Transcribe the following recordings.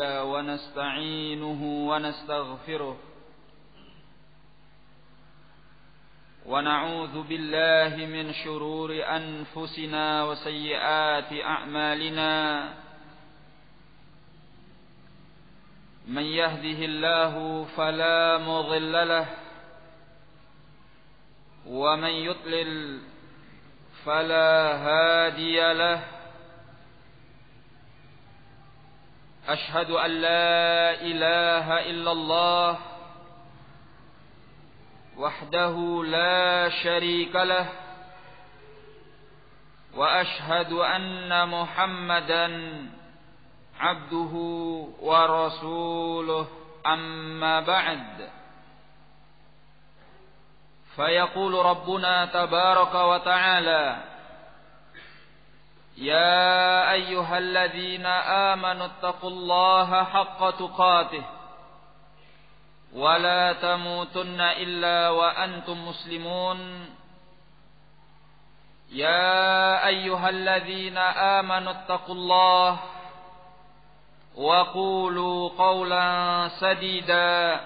ونستعينه ونستغفره ونعوذ بالله من شرور أنفسنا وسيئات أعمالنا من يهده الله فلا مضل له ومن يضلل فلا هادي له أشهد أن لا إله إلا الله وحده لا شريك له وأشهد أن محمدا عبده ورسوله أما بعد فيقول ربنا تبارك وتعالى يا أيها الذين آمنوا اتقوا الله حق تقاته ولا تموتن إلا وأنتم مسلمون يا أيها الذين آمنوا اتقوا الله وقولوا قولا سديدا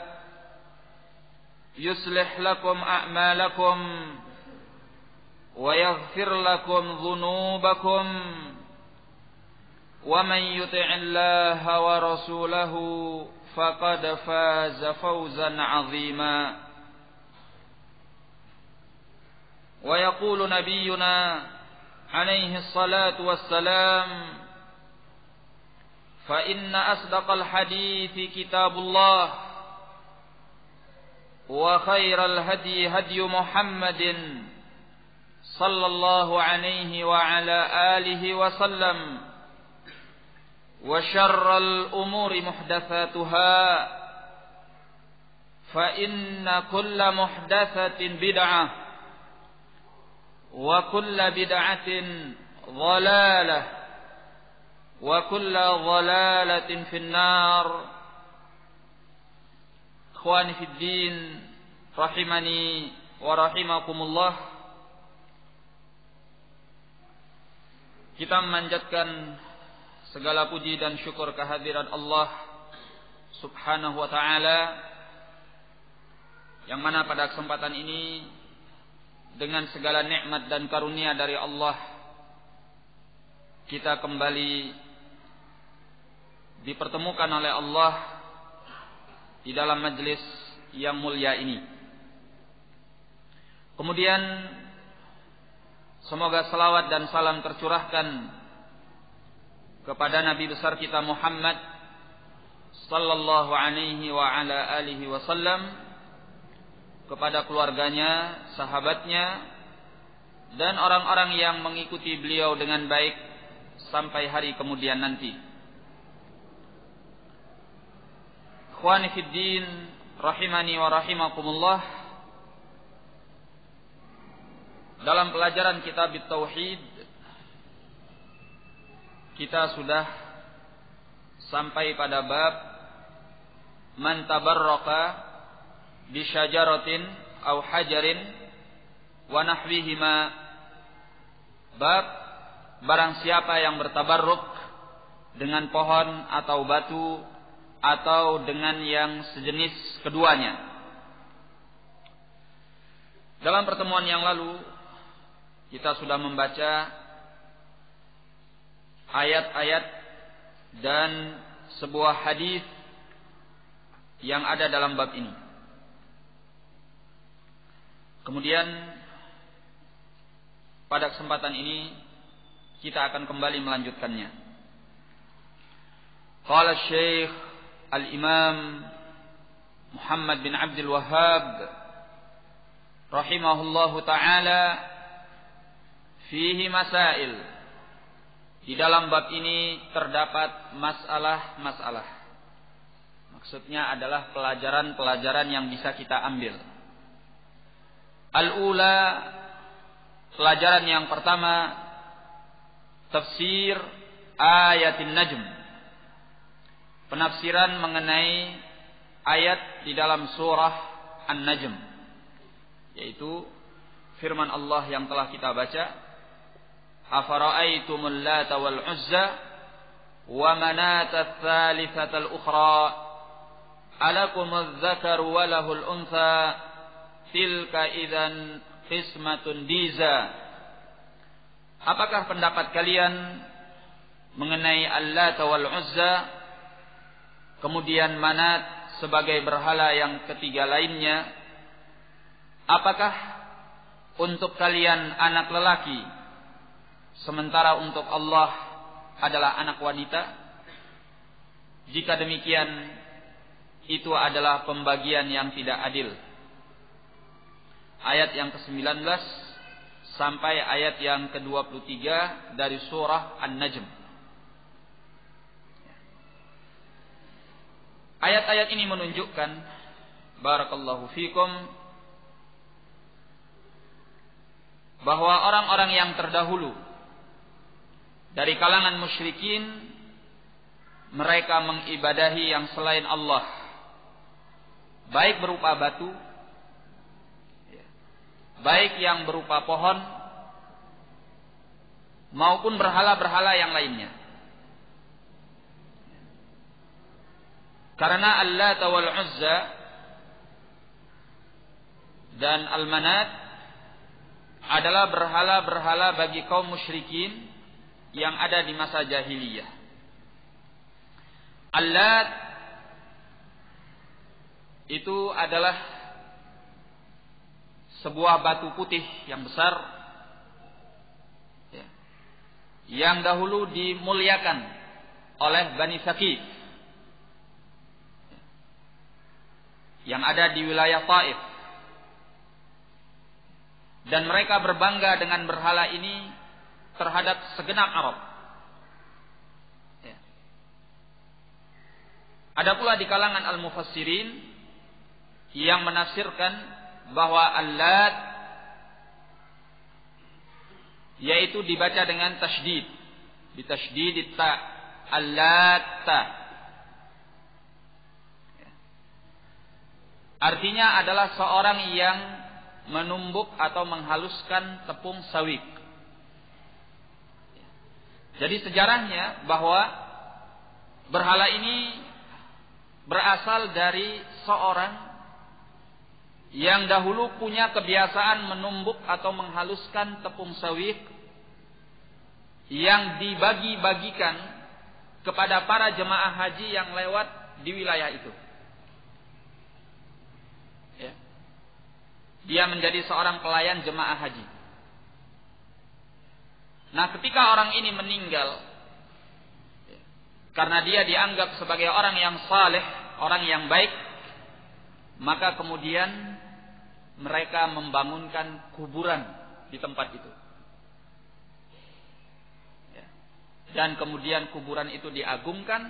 يصلح لكم أعمالكم ويغفر لكم ذنوبكم ومن يطع الله ورسوله فقد فاز فوزا عظيما ويقول نبينا عليه الصلاة والسلام فإن أصدق الحديث كتاب الله وخير الهدي هدي محمد صلى الله عليه وعلى آله وسلم وشر الأمور محدثاتها فإن كل محدثة بدعة وكل بدعة ضلالة وكل ضلالة في النار. إخواني في الدين رحمني ورحمكم الله. Kita memanjatkan segala puji dan syukur kehadiran Allah Subhanahu wa ta'ala, yang mana pada kesempatan ini dengan segala nikmat dan karunia dari Allah kita kembali dipertemukan oleh Allah di dalam majelis yang mulia ini. Kemudian semoga salawat dan salam tercurahkan kepada Nabi besar kita Muhammad sallallahu alaihi wa ala alihi wasallam, kepada keluarganya, sahabatnya, dan orang-orang yang mengikuti beliau dengan baik sampai hari kemudian nanti. Ikhwani fid din rahimani wa rahimakumullah. Dalam pelajaran kitab Tauhid kita sudah sampai pada bab man tabarraka bi syajaratin aw hajarin wa nahwihima. Bab barang siapa yang bertabarruk dengan pohon atau batu atau dengan yang sejenis keduanya. Dalam pertemuan yang lalu kita sudah membaca ayat-ayat dan sebuah hadis yang ada dalam bab ini. Kemudian pada kesempatan ini kita akan kembali melanjutkannya. Qala Syekh Al-Imam Muhammad bin Abdul Wahhab rahimahullahu ta'ala, fihi masail. Di dalam bab ini terdapat masalah-masalah. Maksudnya adalah pelajaran-pelajaran yang bisa kita ambil. Al-ula, pelajaran yang pertama, tafsir ayatin najm. Penafsiran mengenai ayat di dalam surah An-Najm, yaitu firman Allah yang telah kita baca, afara'aitumul lata wal uzza wa manata tsalitsatal ukhra alakumuz dzakaru wa lahul untha tilka idzan qismatun diza. Apakah pendapat kalian mengenai Al-Lat wal Uzza, kemudian Manat sebagai berhala yang ketiga lainnya? Apakah untuk kalian anak lelaki, sementara untuk Allah adalah anak wanita? Jika demikian, itu adalah pembagian yang tidak adil. Ayat yang ke-19 sampai ayat yang ke-23 dari surah An-Najm. Ayat-ayat ini menunjukkan, barakallahu fikum, bahwa orang-orang yang terdahulu dari kalangan musyrikin, mereka mengibadahi yang selain Allah, baik berupa batu, baik yang berupa pohon, maupun berhala-berhala yang lainnya. Karena Al-Lat wal Uzza dan Al-Manat adalah berhala-berhala bagi kaum musyrikin yang ada di masa jahiliyah. Al-Lat itu adalah sebuah batu putih yang besar, yang dahulu dimuliakan oleh Bani Thaqif yang ada di wilayah Taif, dan mereka berbangga dengan berhala ini terhadap segenap Arab. Ada pula di kalangan al-mufassirin yang menafsirkan bahwa Al-Lat yaitu dibaca dengan tasydid, bitasydid ta, Al-Latta. Artinya adalah seorang yang menumbuk atau menghaluskan tepung sawik. Jadi sejarahnya bahwa berhala ini berasal dari seorang yang dahulu punya kebiasaan menumbuk atau menghaluskan tepung sawik yang dibagi-bagikan kepada para jemaah haji yang lewat di wilayah itu. Dia menjadi seorang pelayan jemaah haji. Nah, ketika orang ini meninggal, karena dia dianggap sebagai orang yang saleh, orang yang baik, maka kemudian mereka membangunkan kuburan di tempat itu. Dan kemudian kuburan itu diagungkan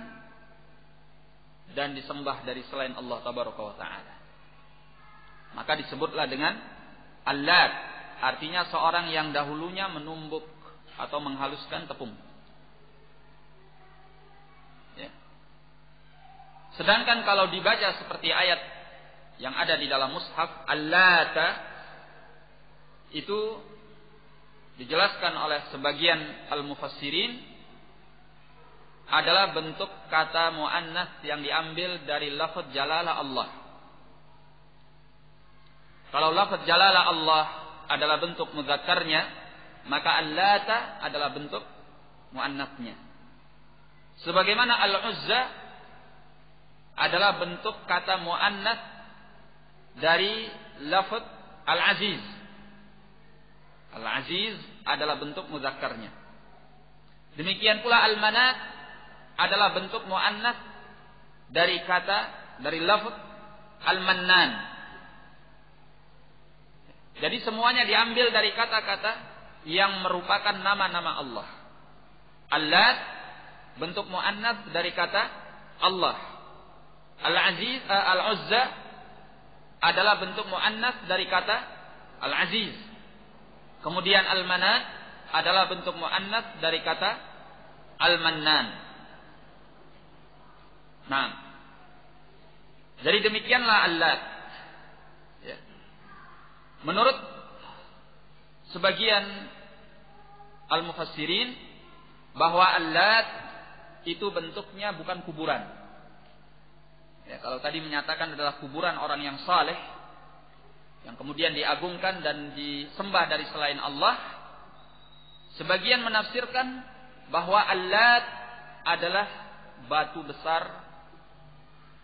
dan disembah dari selain Allah tabaraka wa ta'ala. Maka disebutlah dengan Al-Lat, artinya seorang yang dahulunya menumbuk atau menghaluskan tepung. Sedangkan kalau dibaca seperti ayat yang ada di dalam mushaf, Al-Lata itu dijelaskan oleh sebagian al-mufassirin adalah bentuk kata muannats yang diambil dari lafaz jalalah Allah. Kalau lafaz jalalah Allah adalah bentuk mudzakarnya, maka Al-Lata adalah bentuk muannatsnya. Sebagaimana Al-Uzza adalah bentuk kata muannats dari lafaz Al-Aziz. Al-Aziz adalah bentuk mudzakarnya. Demikian pula Al-Manat adalah bentuk muannats dari lafaz Al-Mannan. Jadi semuanya diambil dari kata-kata yang merupakan nama-nama Allah. Al-Lat bentuk muannats dari kata Allah. Al-Aziz, Al-Uzza adalah bentuk muannats dari kata Al-Aziz. Kemudian Al-Manat adalah bentuk muannats dari kata Al-Mannan. Nah, jadi demikianlah Al-Lat. Menurut sebagian al-mufassirin bahwa Al-Lat itu bentuknya bukan kuburan. Ya, kalau tadi menyatakan adalah kuburan orang yang saleh yang kemudian diagungkan dan disembah dari selain Allah, sebagian menafsirkan bahwa Al-Lat adalah batu besar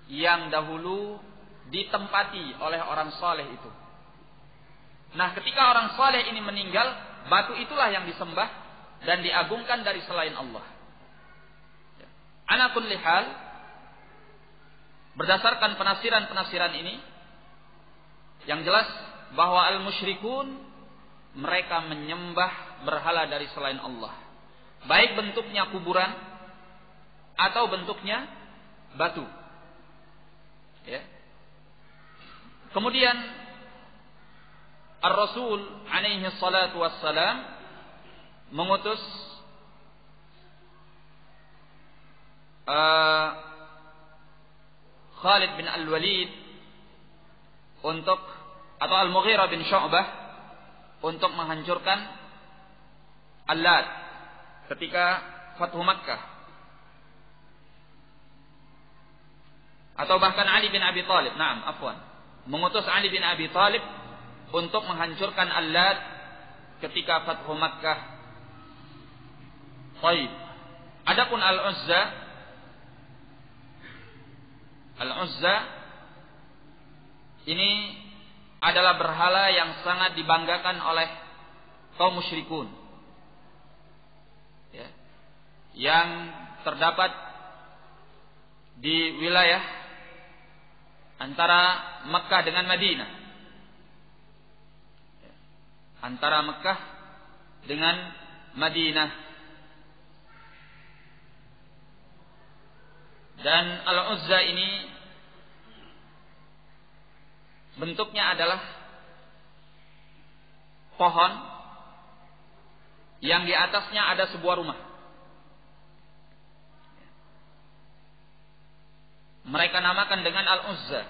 yang dahulu ditempati oleh orang saleh itu. Nah, ketika orang saleh ini meninggal, batu itulah yang disembah dan diagungkan dari selain Allah. Ala kulli hal, berdasarkan penafsiran-penafsiran ini, yang jelas bahwa al-musyrikun mereka menyembah berhala dari selain Allah, baik bentuknya kuburan atau bentuknya batu. Ya. Kemudian Ar-Rasul alaihi salatu wassalam mengutus Khalid bin Al-Walid untuk, atau Al-Mughirah bin Syu'bah untuk menghancurkan Al-Lat ketika Fathu Makkah, atau bahkan Ali bin Abi Thalib, mengutus Ali bin Abi Thalib untuk menghancurkan Al-Lat ketika Fathu Makkah. Baik. Adapun Al-Uzza ini adalah berhala yang sangat dibanggakan oleh kaum musyrikun, ya, yang terdapat di wilayah antara Mekah dengan Madinah, antara Mekah dengan Madinah. Dan Al-Uzza ini bentuknya adalah pohon yang di atasnya ada sebuah rumah. Mereka namakan dengan Al-Uzza.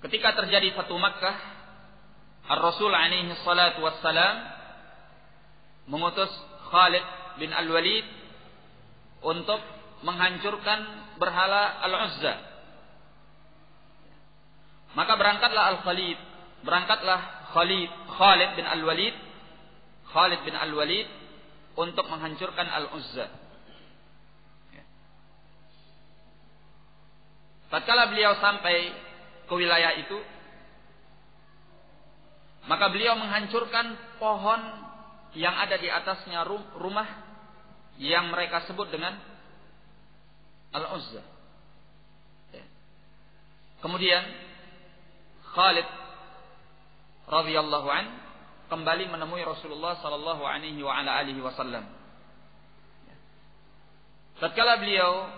Ketika terjadi Fathu Makkah, Ar-Rasul alaihi salatu wassalam mengutus Khalid bin Al-Walid untuk menghancurkan berhala Al-Uzza. Maka berangkatlah Khalid bin Al-Walid untuk menghancurkan Al-Uzza. Tatkala beliau sampai ke wilayah itu, maka beliau menghancurkan pohon yang ada di atasnya rumah yang mereka sebut dengan Al-Uzza. Kemudian Khalid radhiyallahu an kembali menemui Rasulullah sallallahu alaihi wa ala alihi wasallam. Tatkala beliau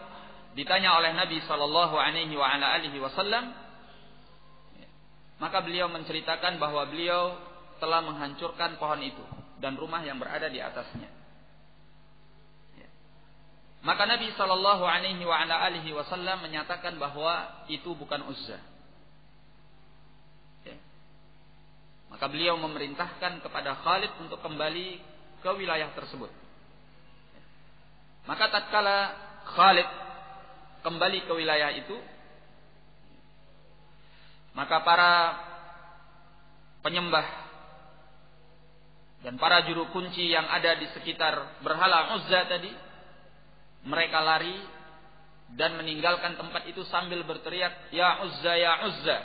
ditanya oleh Nabi sallallahu alaihi wa ala alihi wasallam, maka beliau menceritakan bahwa beliau telah menghancurkan pohon itu dan rumah yang berada di atasnya. Maka Nabi sallallahu alaihi wa ala alihi wasallam menyatakan bahwa itu bukan Uzza. Maka beliau memerintahkan kepada Khalid untuk kembali ke wilayah tersebut. Maka tatkala Khalid kembali ke wilayah itu, maka para penyembah dan para juru kunci yang ada di sekitar berhala Uzza tadi, mereka lari dan meninggalkan tempat itu sambil berteriak, "Ya Uzza, ya Uzza."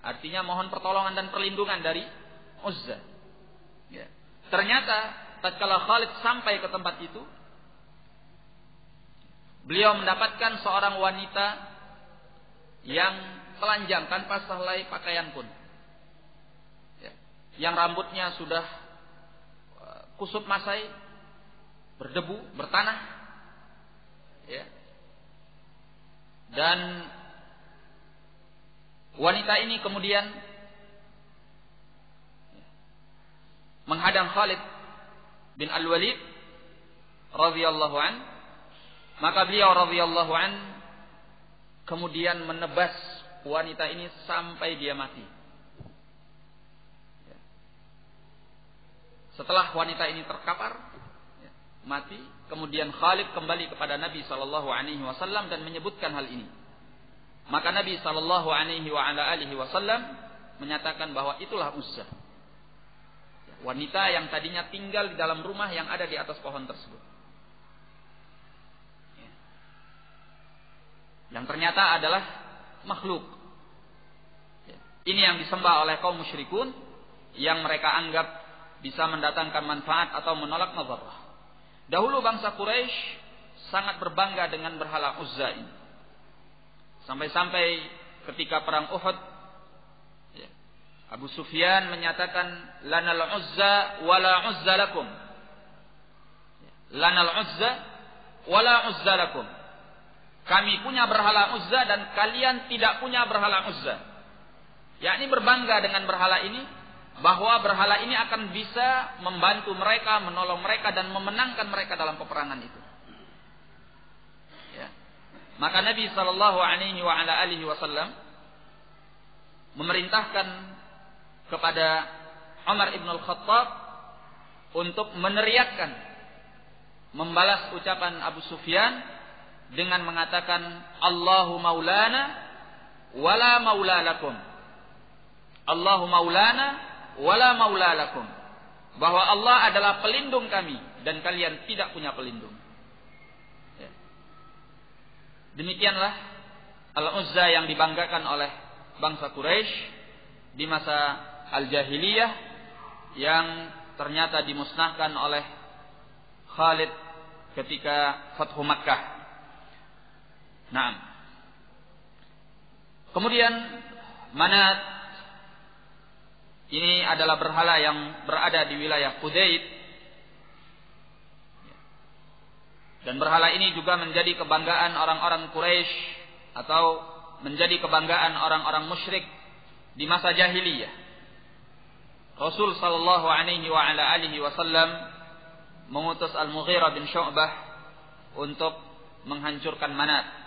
Artinya mohon pertolongan dan perlindungan dari Uzza. Ya. Ternyata tatkala Khalid sampai ke tempat itu, beliau mendapatkan seorang wanita yang telanjang tanpa sehelai pakaian pun, ya, yang rambutnya sudah kusut masai, berdebu, bertanah, ya. Dan wanita ini kemudian menghadang Khalid bin Al-Walid radhiyallahu an. Maka beliau radhiyallahu an kemudian menebas wanita ini sampai dia mati. Setelah wanita ini terkapar, mati, kemudian Khalid kembali kepada Nabi sallallahu alaihi wasallam dan menyebutkan hal ini. Maka Nabi sallallahu alaihi wasallam menyatakan bahwa itulah Uzzah. Wanita yang tadinya tinggal di dalam rumah yang ada di atas pohon tersebut. Yang ternyata adalah makhluk. Ini yang disembah oleh kaum musyrikun yang mereka anggap bisa mendatangkan manfaat atau menolak madarrah. Dahulu bangsa Quraisy sangat berbangga dengan berhala Uzza ini. Sampai-sampai ketika perang Uhud, Abu Sufyan menyatakan lanal Uzza wala Uzza lakum. Lanal Uzza wala Uzza lakum. Kami punya berhala Uzza dan kalian tidak punya berhala Uzza. Yakni berbangga dengan berhala ini, bahwa berhala ini akan bisa membantu mereka, menolong mereka dan memenangkan mereka dalam peperangan itu. Ya. Maka Nabi sallallahu alaihi wasallam memerintahkan kepada Umar ibn al-Khattab untuk meneriakkan, membalas ucapan Abu Sufyan dengan mengatakan Allahu maulana wala maula lakum. Allahu maulana wala maula lakum. Bahwa Allah adalah pelindung kami dan kalian tidak punya pelindung. Ya. Demikianlah Al-Uzza yang dibanggakan oleh bangsa Quraisy di masa Al-Jahiliyah yang ternyata dimusnahkan oleh Khalid ketika Fathu Makkah. Nah, kemudian Manat ini adalah berhala yang berada di wilayah Qudayd, dan berhala ini juga menjadi kebanggaan orang-orang Quraisy atau menjadi kebanggaan orang-orang musyrik di masa jahiliyah. Rasul sallallahu alaihi wasallam mengutus Al-Mughirah bin Syu'bah untuk menghancurkan Manat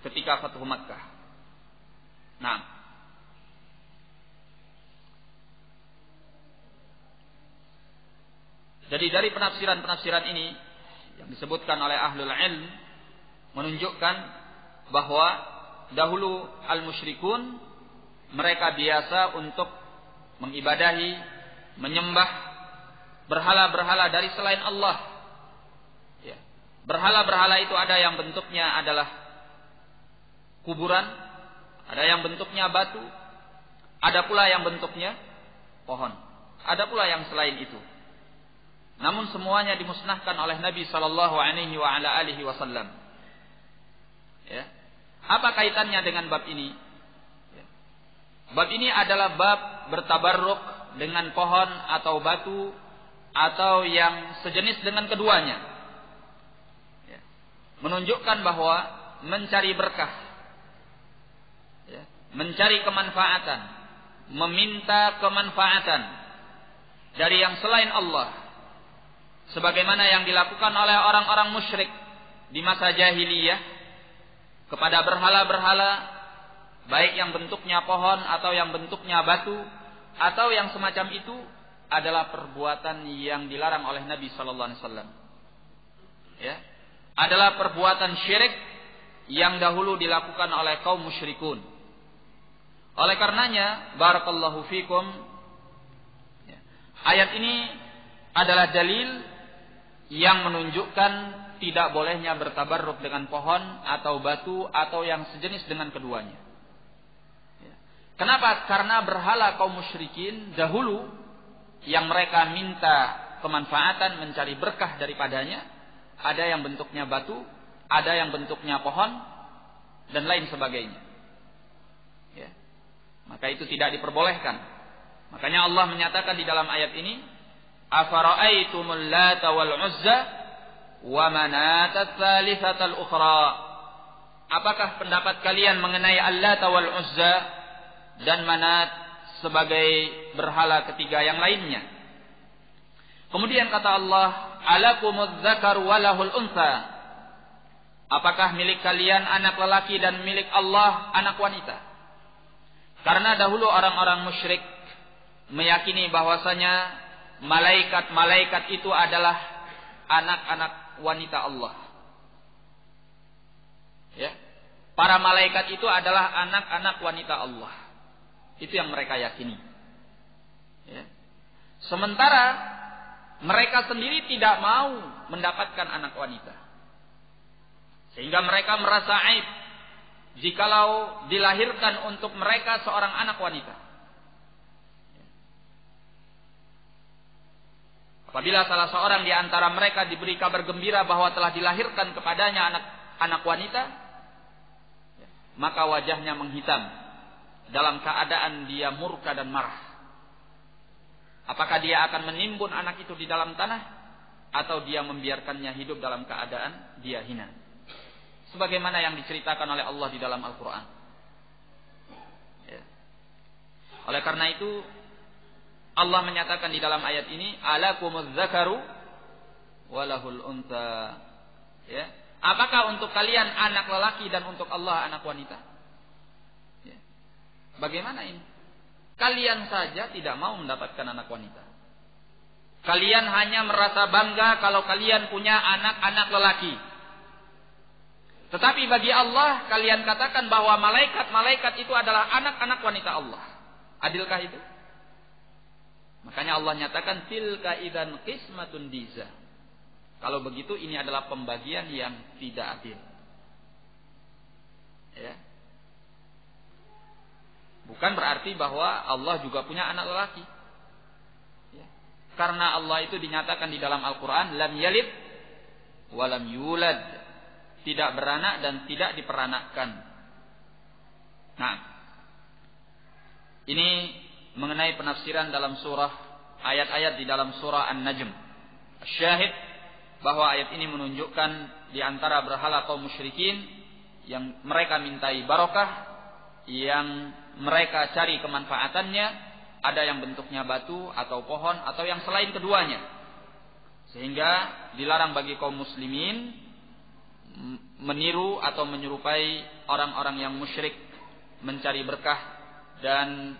ketika Fathu Makkah. Nah, jadi dari penafsiran-penafsiran ini yang disebutkan oleh ahlul ilm menunjukkan bahwa dahulu al-musyrikun mereka biasa untuk mengibadahi, menyembah berhala-berhala dari selain Allah. Ya. Berhala-berhala itu ada yang bentuknya adalah kuburan, ada yang bentuknya batu, ada pula yang bentuknya pohon, ada pula yang selain itu. Namun semuanya dimusnahkan oleh Nabi sallallahu alaihi wasallam. Ya. Apa kaitannya dengan bab ini? Ya. Bab ini adalah bab bertabarruk dengan pohon atau batu atau yang sejenis dengan keduanya. Ya. Menunjukkan bahwa mencari berkah, ya, mencari kemanfaatan, meminta kemanfaatan dari yang selain Allah, sebagaimana yang dilakukan oleh orang-orang musyrik di masa jahiliyah kepada berhala-berhala, baik yang bentuknya pohon atau yang bentuknya batu atau yang semacam itu, adalah perbuatan yang dilarang oleh Nabi sallallahu alaihi wasallam. Ya, adalah perbuatan syirik yang dahulu dilakukan oleh kaum musyrikun. Oleh karenanya, barakallahu fikum, ya, ayat ini adalah dalil yang menunjukkan tidak bolehnya bertabarruk dengan pohon atau batu atau yang sejenis dengan keduanya. Kenapa? Karena berhala kaum musyrikin dahulu yang mereka minta kemanfaatan, mencari berkah daripadanya, ada yang bentuknya batu, ada yang bentuknya pohon, dan lain sebagainya. Ya. Maka itu tidak diperbolehkan. Makanya Allah menyatakan di dalam ayat ini, afara'aitumul lata wal uzza wa manata tsalitsatal ukhra. Apakah pendapat kalian mengenai al-lata wal uzza dan Manat sebagai berhala ketiga yang lainnya? Kemudian kata Allah, alakumudz dzakar walahul untha. Apakah milik kalian anak lelaki dan milik Allah anak wanita? Karena dahulu orang-orang musyrik meyakini bahwasanya malaikat-malaikat itu adalah anak-anak wanita Allah. Ya. Para malaikat itu adalah anak-anak wanita Allah. Itu yang mereka yakini. Ya. Sementara mereka sendiri tidak mau mendapatkan anak wanita. Sehingga mereka merasa aib jikalau dilahirkan untuk mereka seorang anak wanita. Apabila salah seorang di antara mereka diberi kabar gembira bahwa telah dilahirkan kepadanya anak wanita, maka wajahnya menghitam dalam keadaan dia murka dan marah. Apakah dia akan menimbun anak itu di dalam tanah atau dia membiarkannya hidup dalam keadaan dia hina? Sebagaimana yang diceritakan oleh Allah di dalam Al-Quran. Ya. Oleh karena itu Allah menyatakan di dalam ayat ini, alakumuz zakaru walahul unta. Ya. Apakah untuk kalian anak lelaki dan untuk Allah anak wanita? Ya. Bagaimana ini? Kalian saja tidak mau mendapatkan anak wanita. Kalian hanya merasa bangga kalau kalian punya anak-anak lelaki. Tetapi bagi Allah, kalian katakan bahwa malaikat-malaikat itu adalah anak-anak wanita Allah. Adilkah itu? Makanya Allah nyatakan, tilka idzan qismatun diza. Kalau begitu ini adalah pembagian yang tidak adil. Ya. Bukan berarti bahwa Allah juga punya anak lelaki. Ya. Karena Allah itu dinyatakan di dalam Al-Quran, lam yalid walam yulad. Tidak beranak dan tidak diperanakkan. Nah, ini mengenai penafsiran dalam surah, ayat-ayat di dalam surah An-Najm. Syahid bahwa ayat ini menunjukkan di antara berhala kaum musyrikin yang mereka mintai barokah, yang mereka cari kemanfaatannya, ada yang bentuknya batu atau pohon atau yang selain keduanya. Sehingga dilarang bagi kaum muslimin meniru atau menyerupai orang-orang yang musyrik mencari berkah dan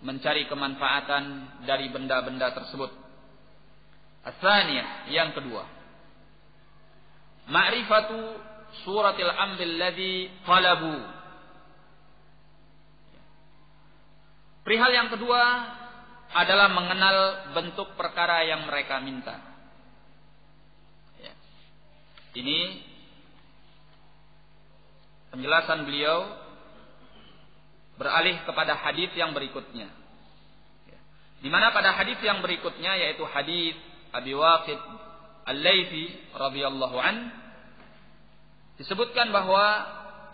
mencari kemanfaatan dari benda-benda tersebut. Ats-tsaniyah, yang kedua, ma'rifatu suratil amril ladzi talabu. Perihal yang kedua adalah mengenal bentuk perkara yang mereka minta. Ini penjelasan beliau beralih kepada hadis yang berikutnya. Di mana pada hadis yang berikutnya, yaitu hadis Abi Waqid Al-Laythi radhiyallahu an, disebutkan bahwa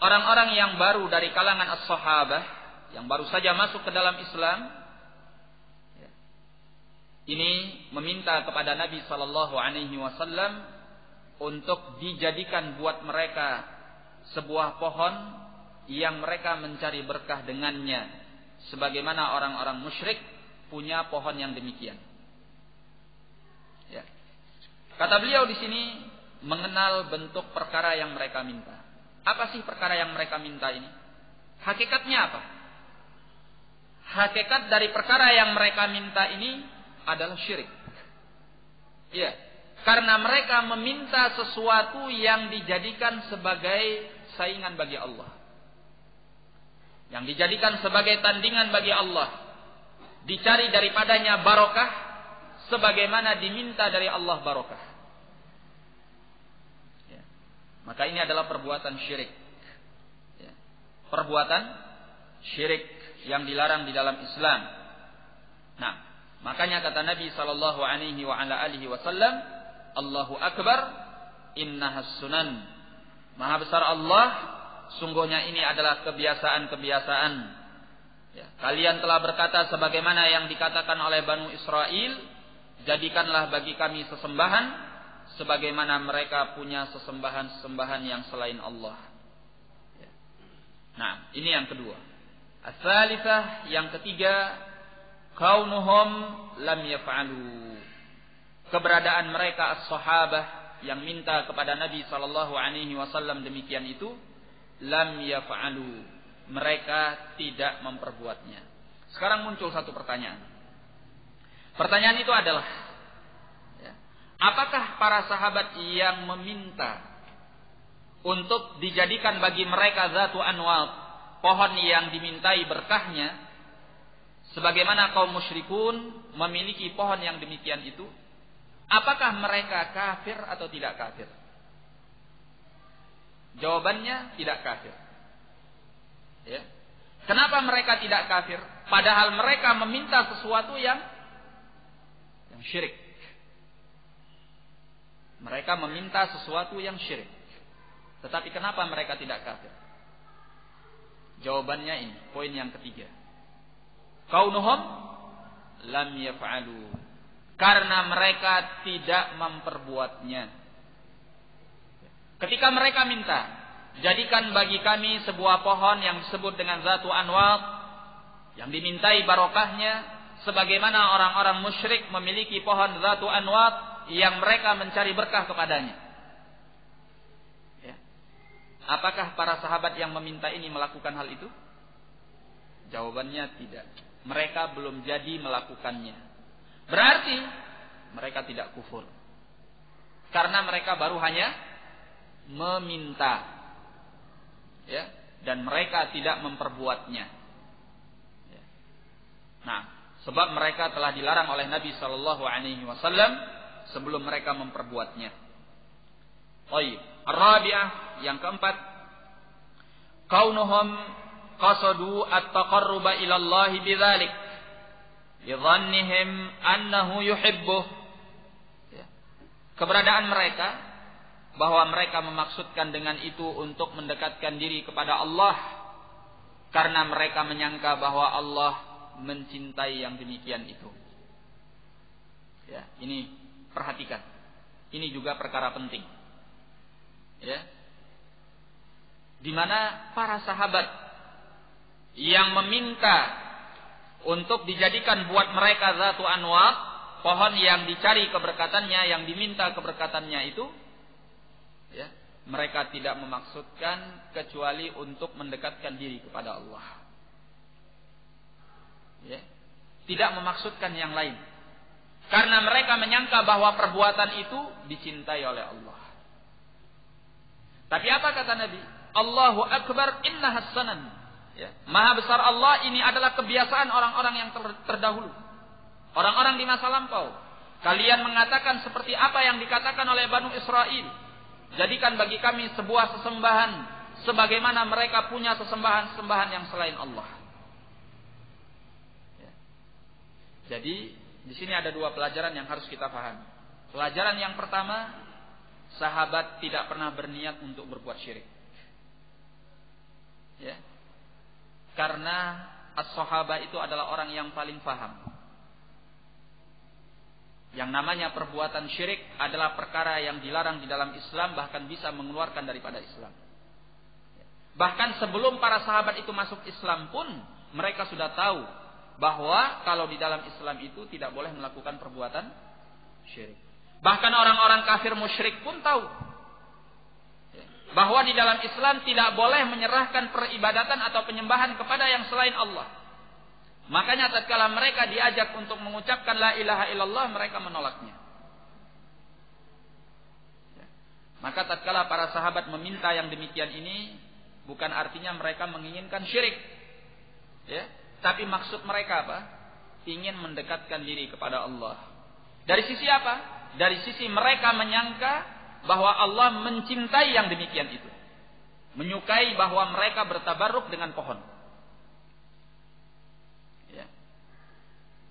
orang-orang yang baru dari kalangan as-sahabah, yang baru saja masuk ke dalam Islam, ini meminta kepada Nabi sallallahu alaihi wasallam untuk dijadikan buat mereka sebuah pohon yang mereka mencari berkah dengannya, sebagaimana orang-orang musyrik punya pohon yang demikian. Ya. Kata beliau di sini, mengenal bentuk perkara yang mereka minta. Apa sih perkara yang mereka minta ini? Hakikatnya apa? Hakikat dari perkara yang mereka minta ini adalah syirik. Ya, karena mereka meminta sesuatu yang dijadikan sebagai saingan bagi Allah, yang dijadikan sebagai tandingan bagi Allah, dicari daripadanya barokah sebagaimana diminta dari Allah barokah. Ya. Maka ini adalah perbuatan syirik. Ya. Perbuatan syirik yang dilarang di dalam Islam. Nah, makanya kata Nabi sallallahu alaihi wasallam, Allahu akbar, innahas sunan. Maha besar Allah, sungguhnya ini adalah kebiasaan-kebiasaan. Ya, kalian telah berkata sebagaimana yang dikatakan oleh Banu Israel, jadikanlah bagi kami sesembahan sebagaimana mereka punya sesembahan-sesembahan yang selain Allah. Ya. Nah, ini yang kedua. Ats-tsalitsah, yang ketiga, kaunuhum lam yaf'alu. Keberadaan mereka as-sahabah yang minta kepada Nabi sallallahu alaihi wasallam demikian itu, lam yaf'alu, mereka tidak memperbuatnya. Sekarang muncul satu pertanyaan. Pertanyaan itu adalah, ya, Apakah para sahabat yang meminta untuk dijadikan bagi mereka zatu anwat, pohon yang dimintai berkahnya, sebagaimana kaum musyrikun memiliki pohon yang demikian itu? Apakah mereka kafir atau tidak kafir? Jawabannya tidak kafir. Ya. Kenapa mereka tidak kafir? Padahal mereka meminta sesuatu yang syirik. Mereka meminta sesuatu yang syirik. Tetapi kenapa mereka tidak kafir? Jawabannya ini, poin yang ketiga. Kaunuhum lam yaf'alu. Karena mereka tidak memperbuatnya. Ketika mereka minta, jadikan bagi kami sebuah pohon yang disebut dengan zatu anwat, yang dimintai barokahnya, sebagaimana orang-orang musyrik memiliki pohon zatu anwat yang mereka mencari berkah kepadanya. Ya. Apakah para sahabat yang meminta ini melakukan hal itu? Jawabannya tidak. Mereka belum jadi melakukannya. Berarti mereka tidak kufur. Karena mereka baru hanya meminta. Ya, dan mereka tidak memperbuatnya. Ya. Nah, sebab mereka telah dilarang oleh Nabi sallallahu alaihi wasallam sebelum mereka memperbuatnya. Baik, ar-rabi'ah, yang keempat, kaunuhum qasadu at-taqarruba ila Allah bidzalik lidzannihim annahu yuhibbuh. Ya. Keberadaan mereka, bahwa mereka memaksudkan dengan itu untuk mendekatkan diri kepada Allah karena mereka menyangka bahwa Allah mencintai yang demikian itu. Ya, ini perhatikan. Ini juga perkara penting. Ya. Di mana para sahabat yang meminta untuk dijadikan buat mereka zatu anwat, pohon yang dicari keberkatannya, yang diminta keberkatannya itu, ya, mereka tidak memaksudkan kecuali untuk mendekatkan diri kepada Allah. Ya, tidak memaksudkan yang lain. Karena mereka menyangka bahwa perbuatan itu dicintai oleh Allah. Tapi apa kata Nabi? Allahu Akbar inna hasanan. Ya, Maha besar Allah, ini adalah kebiasaan orang-orang yang terdahulu. Orang-orang di masa lampau. Kalian mengatakan seperti apa yang dikatakan oleh Banu Israel. Jadikan bagi kami sebuah sesembahan sebagaimana mereka punya sesembahan-sesembahan yang selain Allah. Ya. Jadi di sini ada dua pelajaran yang harus kita pahami. Pelajaran yang pertama, sahabat tidak pernah berniat untuk berbuat syirik. Ya. Karena as-sahabah itu adalah orang yang paling paham. Yang namanya perbuatan syirik adalah perkara yang dilarang di dalam Islam, bahkan bisa mengeluarkan daripada Islam. Bahkan sebelum para sahabat itu masuk Islam pun, mereka sudah tahu bahwa kalau di dalam Islam itu tidak boleh melakukan perbuatan syirik. Bahkan orang-orang kafir musyrik pun tahu bahwa di dalam Islam tidak boleh menyerahkan peribadatan atau penyembahan kepada yang selain Allah. Makanya tatkala mereka diajak untuk mengucapkan la ilaha illallah, mereka menolaknya. Maka tatkala para sahabat meminta yang demikian ini, bukan artinya mereka menginginkan syirik. Ya, tapi maksud mereka apa? Ingin mendekatkan diri kepada Allah. Dari sisi apa? Dari sisi mereka menyangka bahwa Allah mencintai yang demikian itu. Menyukai bahwa mereka bertabarruk dengan pohon. Ya.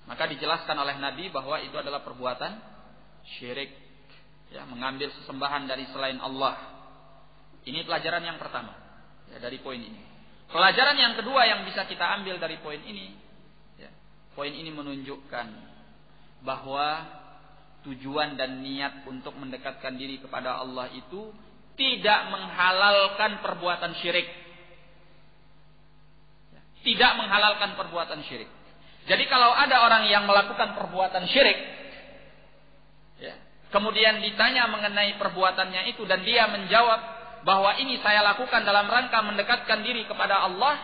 Maka dijelaskan oleh Nabi bahwa itu adalah perbuatan syirik. Ya, mengambil sesembahan dari selain Allah. Ini pelajaran yang pertama, ya, dari poin ini. Pelajaran yang kedua yang bisa kita ambil dari poin ini, ya, poin ini menunjukkan bahwa tujuan dan niat untuk mendekatkan diri kepada Allah itu tidak menghalalkan perbuatan syirik. Tidak menghalalkan perbuatan syirik. Jadi kalau ada orang yang melakukan perbuatan syirik, ya, kemudian ditanya mengenai perbuatannya itu dan dia menjawab bahwa ini saya lakukan dalam rangka mendekatkan diri kepada Allah,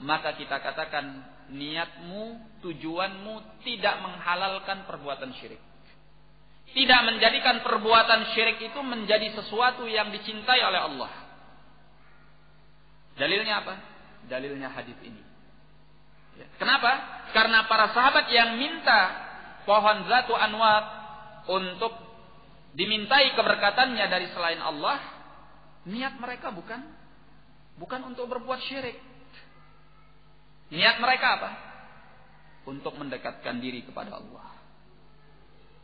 maka kita katakan niatmu, tujuanmu tidak menghalalkan perbuatan syirik. tidak menjadikan perbuatan syirik itu menjadi sesuatu yang dicintai oleh Allah. Dalilnya apa? Dalilnya hadis ini. Kenapa? Karena para sahabat yang minta pohon Zatu Anwat untuk dimintai keberkatannya dari selain Allah, niat mereka bukan untuk berbuat syirik. Niat mereka apa? Untuk mendekatkan diri kepada Allah.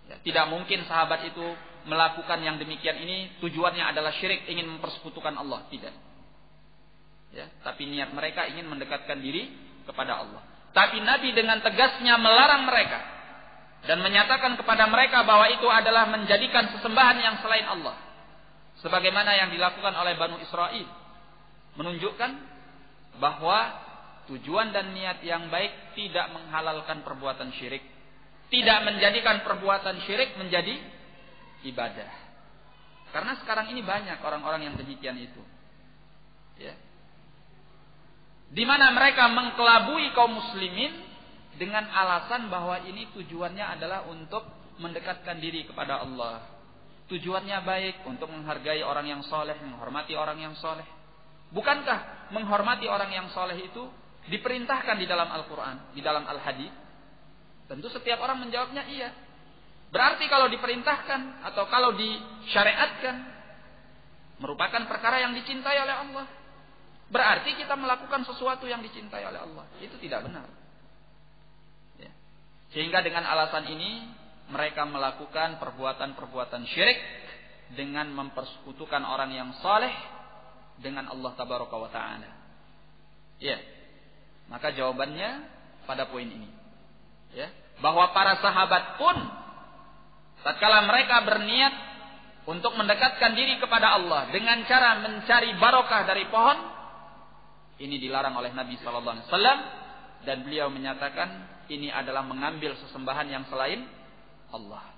Ya, tidak mungkin sahabat itu melakukan yang demikian ini tujuannya adalah syirik, ingin mempersekutukan Allah. Tidak. Ya, tapi niat mereka ingin mendekatkan diri kepada Allah. Tapi Nabi dengan tegasnya melarang mereka dan menyatakan kepada mereka bahwa itu adalah menjadikan sesembahan yang selain Allah. Sebagaimana yang dilakukan oleh Banu Israel. Menunjukkan bahwa tujuan dan niat yang baik tidak menghalalkan perbuatan syirik. Tidak menjadikan perbuatan syirik menjadi ibadah. Karena sekarang ini banyak orang-orang yang demikian itu. Ya. Di mana mereka mengkelabui kaum muslimin dengan alasan bahwa ini tujuannya adalah untuk mendekatkan diri kepada Allah. Tujuannya baik, untuk menghargai orang yang soleh, menghormati orang yang soleh. Bukankah menghormati orang yang soleh itu diperintahkan di dalam Al-Quran, di dalam Al-Hadis? Tentu setiap orang menjawabnya iya. Berarti kalau diperintahkan atau kalau disyariatkan merupakan perkara yang dicintai oleh Allah. Berarti kita melakukan sesuatu yang dicintai oleh Allah. Itu tidak benar. Ya. Sehingga dengan alasan ini mereka melakukan perbuatan-perbuatan syirik dengan mempersekutukan orang yang saleh dengan Allah Tabaraka wa Ta'ala. Ya. Maka jawabannya pada poin ini. Ya, bahwa para sahabat pun tatkala mereka berniat untuk mendekatkan diri kepada Allah dengan cara mencari barokah dari pohon, ini dilarang oleh Nabi sallallahu alaihi wasallam dan beliau menyatakan ini adalah mengambil sesembahan yang selain Allah.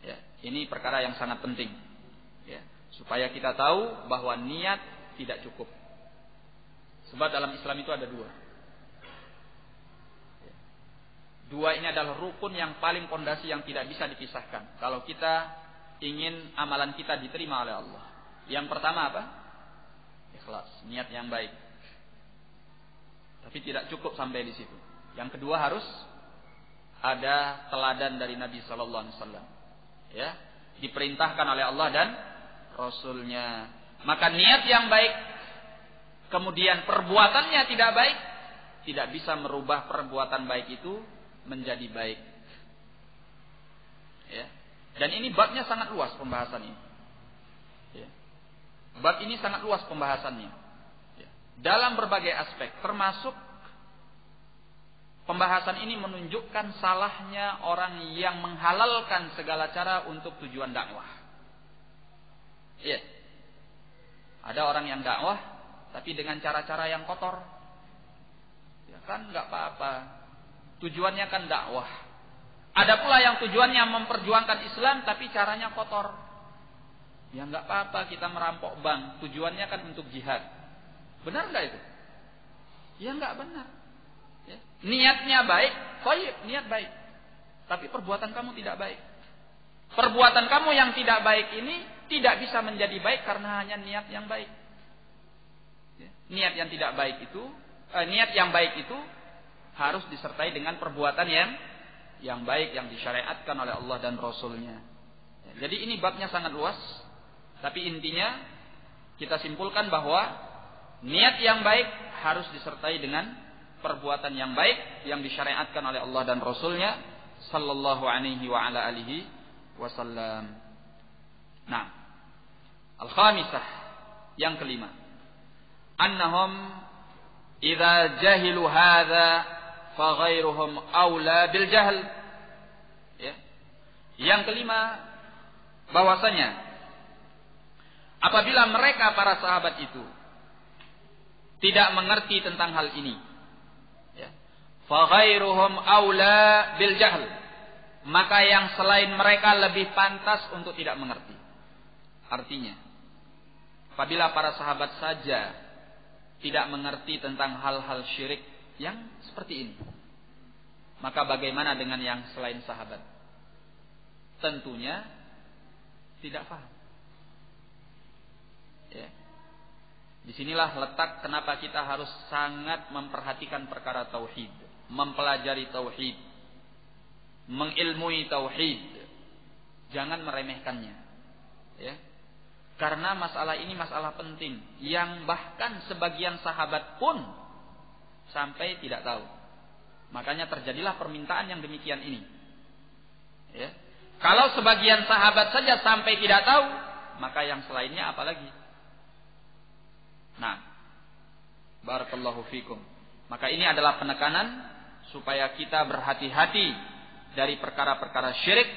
Ya, ini perkara yang sangat penting. Ya, supaya kita tahu bahwa niat tidak cukup. Sebab dalam Islam itu ada dua. Dua ini adalah rukun yang paling pondasi yang tidak bisa dipisahkan. Kalau kita ingin amalan kita diterima oleh Allah. Yang pertama apa? Ikhlas, niat yang baik. Tapi tidak cukup sampai di situ. Yang kedua harus ada teladan dari Nabi Sallallahu Alaihi Wasallam. Ya, diperintahkan oleh Allah dan Rasulnya. Maka niat yang baik, kemudian perbuatannya tidak baik, tidak bisa merubah perbuatan baik itu menjadi baik. Ya. Dan ini babnya sangat luas pembahasan ini. Ya. Bab ini sangat luas pembahasannya. Ya. Dalam berbagai aspek, termasuk pembahasan ini menunjukkan salahnya orang yang menghalalkan segala cara untuk tujuan dakwah. Ya. Ada orang yang dakwah tapi dengan cara-cara yang kotor. Ya kan nggak apa-apa. Tujuannya kan dakwah. Ada pula yang tujuannya memperjuangkan Islam tapi caranya kotor. Ya nggak apa-apa kita merampok bank. Tujuannya kan untuk jihad. Benar nggak itu? Ya nggak benar. Ya. Niatnya baik, baik, niat baik. Tapi perbuatan kamu tidak baik. Perbuatan kamu yang tidak baik ini tidak bisa menjadi baik karena hanya niat yang baik. Ya. Niat yang tidak baik itu, niat yang baik itu harus disertai dengan perbuatan yang baik yang disyariatkan oleh Allah dan Rasulnya. Jadi ini babnya sangat luas, tapi intinya kita simpulkan bahwa niat yang baik harus disertai dengan perbuatan yang baik yang disyariatkan oleh Allah dan Rasulnya sallallahu alaihi wa ala alihi wasallam. Nah, al-khamisah, yang kelima, annahum idza jahilu hadza faghairuhum aula bil jahl. Ya. Yang kelima, bahwasanya apabila mereka para sahabat itu tidak mengerti tentang hal ini, ya, faghairuhum aula bil jahl, maka yang selain mereka lebih pantas untuk tidak mengerti. Artinya, apabila para sahabat saja tidak mengerti tentang hal-hal syirik yang seperti ini, maka bagaimana dengan yang selain sahabat? tentunya tidak paham. Ya. Disinilah letak kenapa kita harus sangat memperhatikan perkara tauhid, mempelajari tauhid, mengilmui tauhid, jangan meremehkannya. Ya. Karena masalah ini masalah penting yang bahkan sebagian sahabat pun sampai tidak tahu. Makanya terjadilah permintaan yang demikian ini. Ya. Kalau sebagian sahabat saja sampai tidak tahu, maka yang selainnya apalagi? Nah, barakallahu fikum. Maka ini adalah penekanan supaya kita berhati-hati dari perkara-perkara syirik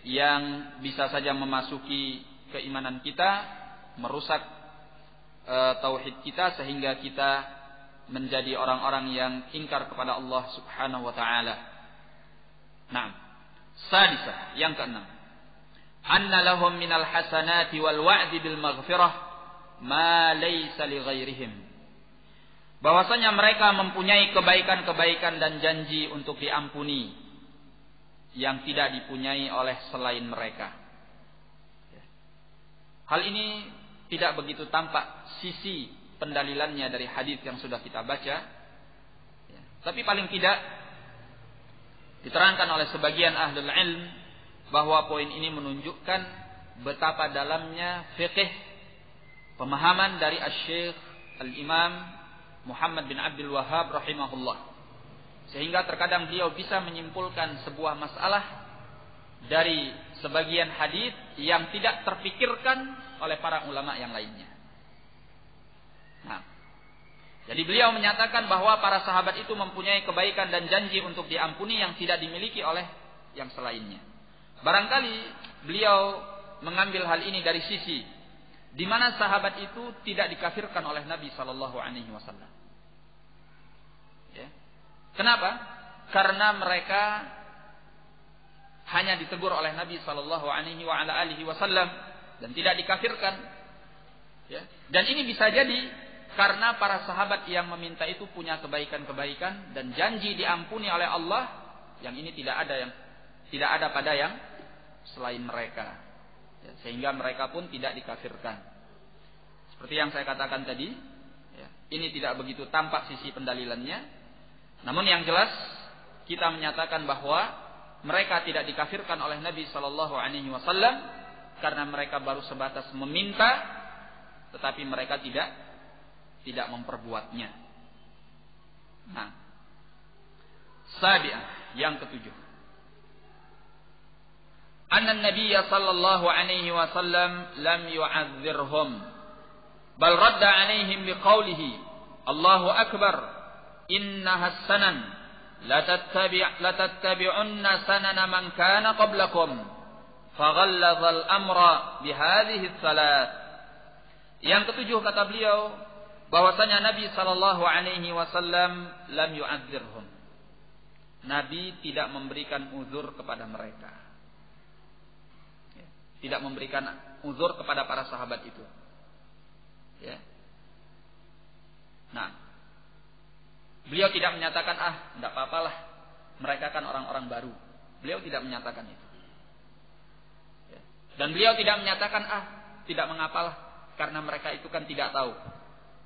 yang bisa saja memasuki keimanan kita, merusak tauhid kita sehingga kita menjadi orang-orang yang ingkar kepada Allah Subhanahu wa taala. Nah, sadisah, yang keenam. Anna lahum minal hasanati wal wa'di bil maghfirah ma laysa li ghairihim. Bahwasanya mereka mempunyai kebaikan-kebaikan dan janji untuk diampuni yang tidak dipunyai oleh selain mereka. Hal ini tidak begitu tampak sisi pendalilannya dari hadis yang sudah kita baca, tapi paling tidak diterangkan oleh sebagian ahlul ilm bahwa poin ini menunjukkan betapa dalamnya fiqh pemahaman dari Asy-Syaikh Al-Imam Muhammad bin Abdul Wahhab rahimahullah. Sehingga terkadang beliau bisa menyimpulkan sebuah masalah dari sebagian hadis yang tidak terpikirkan oleh para ulama yang lainnya. Nah, jadi beliau menyatakan bahwa para sahabat itu mempunyai kebaikan dan janji untuk diampuni yang tidak dimiliki oleh yang selainnya. Barangkali beliau mengambil hal ini dari sisi di mana sahabat itu tidak dikafirkan oleh Nabi sallallahu alaihi wasallam. Ya. Kenapa? Karena mereka hanya ditegur oleh Nabi sallallahu alaihi wasallam dan tidak dikafirkan. Ya. Dan ini bisa jadi karena para sahabat yang meminta itu punya kebaikan-kebaikan dan janji diampuni oleh Allah yang ini tidak ada pada yang selain mereka. Ya, sehingga mereka pun tidak dikafirkan. Seperti yang saya katakan tadi, ya, ini tidak begitu tampak sisi pendalilannya. Namun yang jelas kita menyatakan bahwa mereka tidak dikafirkan oleh Nabi sallallahu alaihi wasallam karena mereka baru sebatas meminta, tetapi mereka tidak memperbuatnya. Nah, sabi'ah, yang ketujuh. Anna Nabiyya sallallahu alaihi wasallam lam yu'adzirhum bal radda alaihim biqaulihi Allahu akbar innaha sanan la tattabi'unna sanana man kana qablakum faghalladha al-amra bihadhihi ats-tsalath. Yang ketujuh kata beliau bahwasanya Nabi sallallahu alaihi wasallam lam yu'adzirhum. Nabi tidak memberikan uzur kepada mereka. Tidak memberikan uzur kepada para sahabat itu. Ya. Nah, beliau tidak menyatakan tidak apa-apalah, mereka kan orang-orang baru. Beliau tidak menyatakan itu. Ya. Dan beliau tidak menyatakan tidak mengapalah karena mereka itu kan tidak tahu.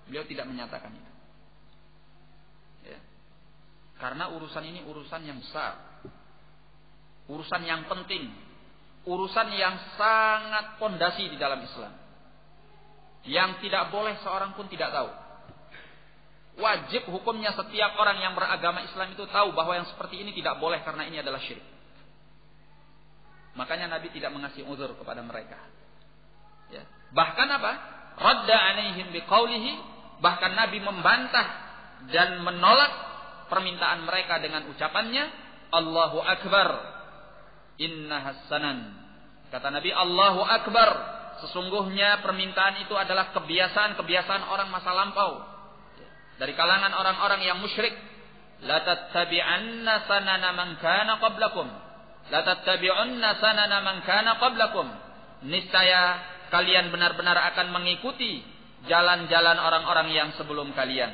Beliau tidak menyatakan itu. Ya. Karena urusan ini urusan yang besar, urusan yang penting, urusan yang sangat pondasi di dalam Islam, yang tidak boleh seorang pun tidak tahu. Wajib hukumnya setiap orang yang beragama Islam itu tahu bahwa yang seperti ini tidak boleh karena ini adalah syirik. Makanya Nabi tidak mengasih uzur kepada mereka. Ya. Bahkan apa? Radda alaihim biqaulihi, bahkan Nabi membantah dan menolak permintaan mereka dengan ucapannya Allahu akbar. Inna hasanan. Kata Nabi, Allahu akbar. Sesungguhnya permintaan itu adalah kebiasaan orang masa lampau. Dari kalangan orang-orang yang musyrik. La tattabi'anna sanana man kana qablakum. La tattabi'unna sanana man kana qablakum. Niscaya kalian benar-benar akan mengikuti jalan-jalan orang-orang yang sebelum kalian.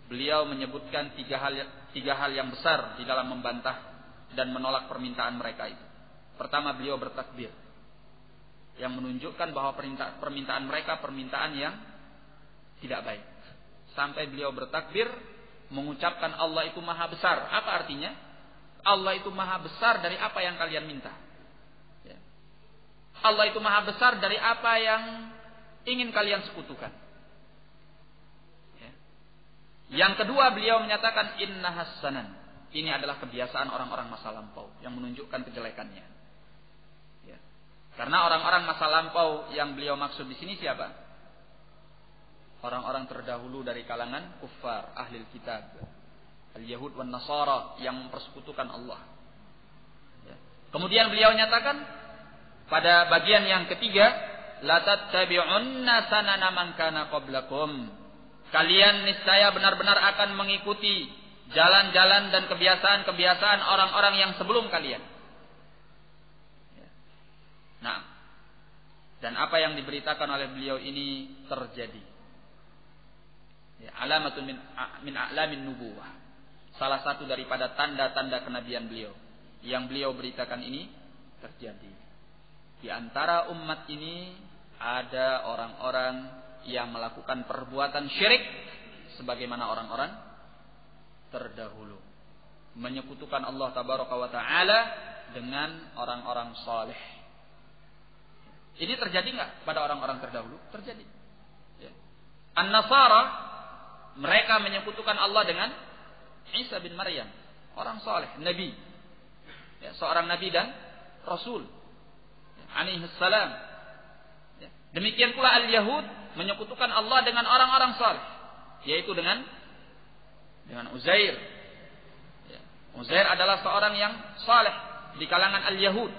Beliau menyebutkan tiga hal yang besar di dalam membantah dan menolak permintaan mereka itu. Pertama, beliau bertakbir, yang menunjukkan bahwa permintaan mereka permintaan yang tidak baik. Sampai beliau bertakbir mengucapkan Allah itu maha besar. Apa artinya? Allah itu maha besar dari apa yang kalian minta. Ya. Allah itu maha besar dari apa yang ingin kalian sekutukan. Ya. Yang kedua, beliau menyatakan inna hasanan. Ini adalah kebiasaan orang-orang masa lampau yang menunjukkan kejelekannya. Ya. Karena orang-orang masa lampau yang beliau maksud di sini siapa? Orang-orang terdahulu dari kalangan kuffar, ahlil kitab, al-Yahud wan Nasara, yang mempersekutukan Allah. Ya. Kemudian beliau nyatakan pada bagian yang ketiga, la tattabi'unna sanana man kana qablakum. Kalian niscaya benar-benar akan mengikuti jalan-jalan dan kebiasaan-kebiasaan orang-orang yang sebelum kalian. Ya. Nah, dan apa yang diberitakan oleh beliau ini terjadi. Ya, alamatun min a'lamin nubuwah. Salah satu daripada tanda-tanda kenabian beliau yang beliau beritakan ini terjadi. Di antara umat ini ada orang-orang yang melakukan perbuatan syirik sebagaimana orang-orang terdahulu, menyekutukan Allah tabaraka wa taala dengan orang-orang saleh. Ini terjadi enggak pada orang-orang terdahulu? Terjadi. Ya. An-Nasara, mereka menyekutukan Allah dengan Isa bin Maryam, orang saleh, nabi, ya, seorang nabi dan rasul, ya, alaihi salam. Ya. Demikian pula al-Yahud menyekutukan Allah dengan orang-orang saleh, yaitu dengan Uzair. Ya. Uzair adalah seorang yang saleh di kalangan al-Yahud.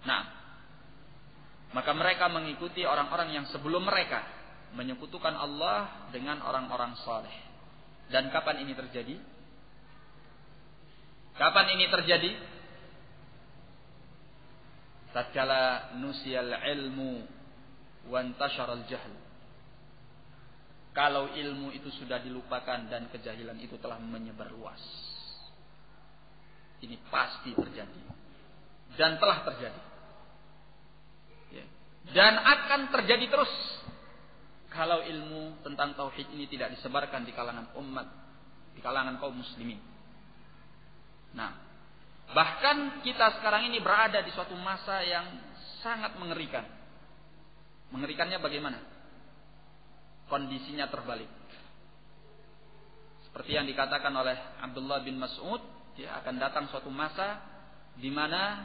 Nah, maka mereka mengikuti orang-orang yang sebelum mereka menyekutukan Allah dengan orang-orang saleh. Dan kapan ini terjadi? Kapan ini terjadi? Tatkala nusiyal ilmu wa intasharal jahl. Kalau ilmu itu sudah dilupakan dan kejahilan itu telah menyebar luas. Ini pasti terjadi dan telah terjadi. Ya. Dan akan terjadi terus kalau ilmu tentang tauhid ini tidak disebarkan di kalangan umat, di kalangan kaum muslimin. Nah, bahkan kita sekarang ini berada di suatu masa yang sangat mengerikan. Mengerikannya bagaimana? Kondisinya terbalik. Seperti yang dikatakan oleh Abdullah bin Mas'ud, ya, akan datang suatu masa di mana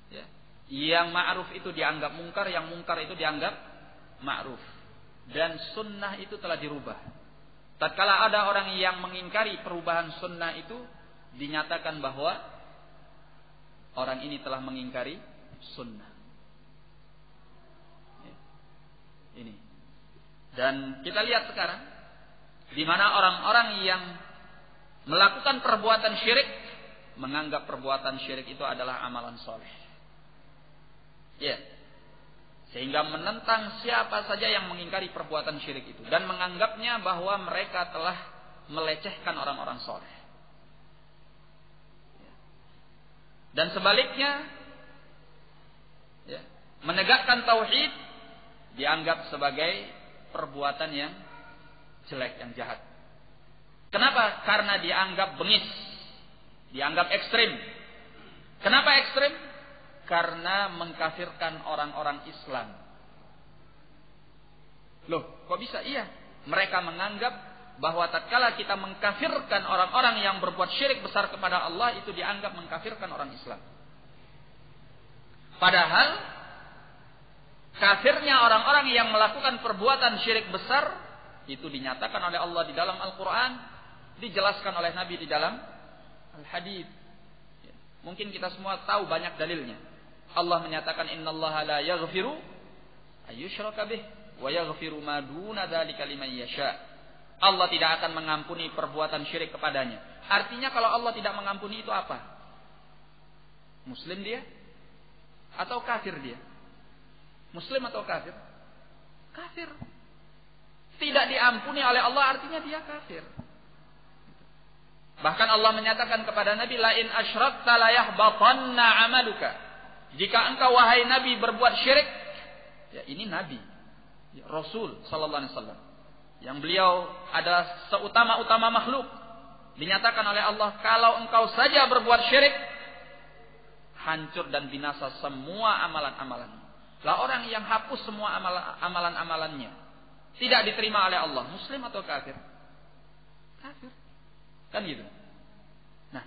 ya, yang ma'ruf itu dianggap mungkar, yang mungkar itu dianggap ma'ruf. Dan sunnah itu telah dirubah. Tatkala ada orang yang mengingkari perubahan sunnah itu, dinyatakan bahwa orang ini telah mengingkari sunnah. Ya. Ini. Dan kita lihat sekarang, di mana orang-orang yang melakukan perbuatan syirik menganggap perbuatan syirik itu adalah amalan soleh. Ya. Sehingga menentang siapa saja yang mengingkari perbuatan syirik itu dan menganggapnya bahwa mereka telah melecehkan orang-orang soleh. Dan sebaliknya, ya, menegakkan tauhid dianggap sebagai perbuatan yang jelek, yang jahat. Kenapa? Karena dianggap bengis, dianggap ekstrim. Kenapa ekstrim? Karena mengkafirkan orang-orang Islam. Loh, kok bisa? Iya, mereka menganggap bahwa tatkala kita mengkafirkan orang-orang yang berbuat syirik besar kepada Allah, itu dianggap mengkafirkan orang Islam. Padahal kafirnya orang-orang yang melakukan perbuatan syirik besar itu dinyatakan oleh Allah di dalam Al-Quran, dijelaskan oleh Nabi di dalam Al-Hadits. Mungkin kita semua tahu banyak dalilnya. Allah menyatakan innallaha la yaghfiru ayyushraka bih wa yaghfiru ma duna dzalika liman yasha. Allah tidak akan mengampuni perbuatan syirik kepadanya. Artinya kalau Allah tidak mengampuni itu apa? Muslim dia atau kafir dia? Muslim atau kafir? Kafir. Tidak diampuni oleh Allah artinya dia kafir. Bahkan Allah menyatakan kepada Nabi, la in asyrakta la yahbatanna amaluka. Jika engkau wahai Nabi berbuat syirik, ya ini Nabi, ya, Rasul sallallahu alaihi wasallam, yang beliau adalah seutama-utama makhluk. Dinyatakan oleh Allah, kalau engkau saja berbuat syirik, hancur dan binasa semua amalan-amalanmu. Lah orang yang hapus semua amalan-amalannya tidak diterima oleh Allah, muslim atau kafir? Kafir. Kan gitu. Nah,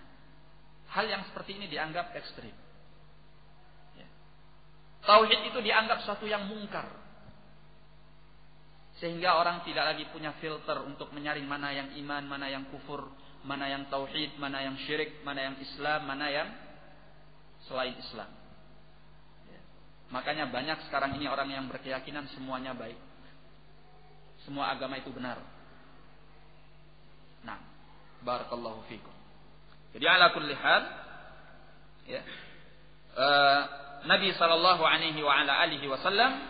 hal yang seperti ini dianggap ekstrim. Ya. Tauhid itu dianggap suatu yang mungkar. Sehingga orang tidak lagi punya filter untuk menyaring mana yang iman, mana yang kufur, mana yang tauhid, mana yang syirik, mana yang Islam, mana yang selain Islam. Ya. Makanya banyak sekarang ini orang yang berkeyakinan semuanya baik. Semua agama itu benar. Nah, barakallahu fikum. Jadi ala kulli hal, ya, Nabi sallallahu alaihi wa ala alihi wasallam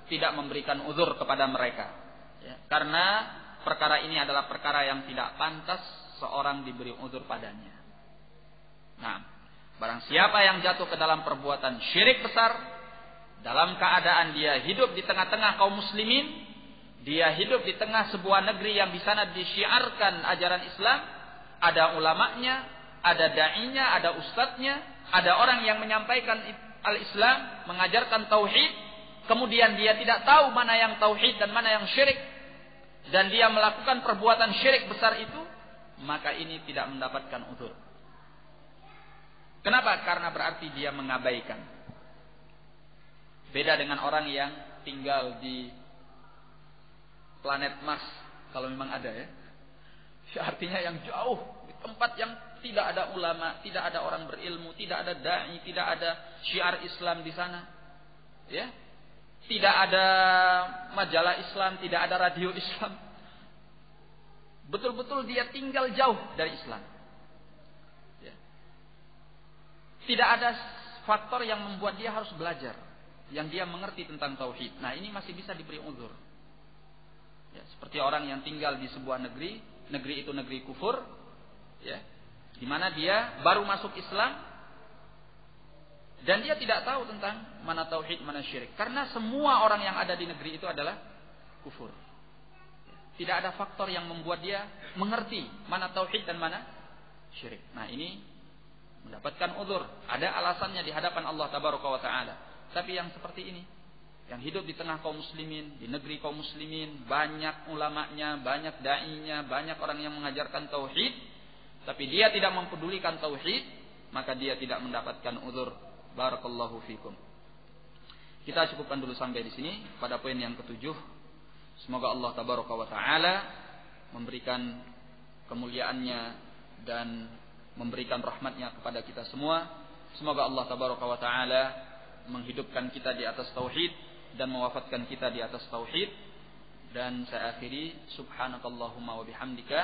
tidak memberikan uzur kepada mereka, ya, karena perkara ini adalah perkara yang tidak pantas seorang diberi uzur padanya. Nah, barang siapa yang jatuh ke dalam perbuatan syirik besar, dalam keadaan dia hidup di tengah-tengah kaum muslimin, dia hidup di tengah sebuah negeri yang di sana disyiarkan ajaran Islam, ada ulamanya, ada da'inya, ada ustadznya, ada orang yang menyampaikan al-Islam, mengajarkan tauhid, kemudian dia tidak tahu mana yang tauhid dan mana yang syirik, dan dia melakukan perbuatan syirik besar itu, maka ini tidak mendapatkan uzur. Kenapa? Karena berarti dia mengabaikan. Beda dengan orang yang tinggal di planet Mars, kalau memang ada, ya. Artinya yang jauh, di tempat yang tidak ada ulama, tidak ada orang berilmu, tidak ada dai, tidak ada syiar Islam di sana, ya. Tidak ada majalah Islam, tidak ada radio Islam. Betul-betul dia tinggal jauh dari Islam. Ya. Tidak ada faktor yang membuat dia harus belajar, yang dia mengerti tentang tauhid. Nah, ini masih bisa diberi uzur. Ya, seperti orang yang tinggal di sebuah negeri itu negeri kufur, ya, di mana dia baru masuk Islam dan dia tidak tahu tentang mana tauhid, mana syirik, karena semua orang yang ada di negeri itu adalah kufur. Tidak ada faktor yang membuat dia mengerti mana tauhid dan mana syirik. Nah, ini mendapatkan uzur, ada alasannya di hadapan Allah tabaraka wa taala. Tapi yang seperti ini, yang hidup di tengah kaum muslimin, di negeri kaum muslimin, banyak ulamanya, banyak da'inya, banyak orang yang mengajarkan tauhid, tapi dia tidak mempedulikan tauhid, maka dia tidak mendapatkan uzur. Barakallahu fikum. Kita cukupkan dulu sampai di sini pada poin yang ketujuh. Semoga Allah tabaraka wa taala memberikan kemuliaannya dan memberikan rahmatnya kepada kita semua. Semoga Allah tabaraka wa taala menghidupkan kita di atas tauhid dan mewafatkan kita di atas tauhid. Dan saya akhiri, subhanakallahumma wa bihamdika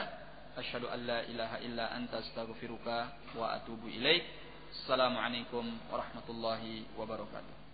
asyhadu an la ilaha illa anta astaghfiruka wa atubu ilaik. Assalamualaikum warahmatullahi wabarakatuh.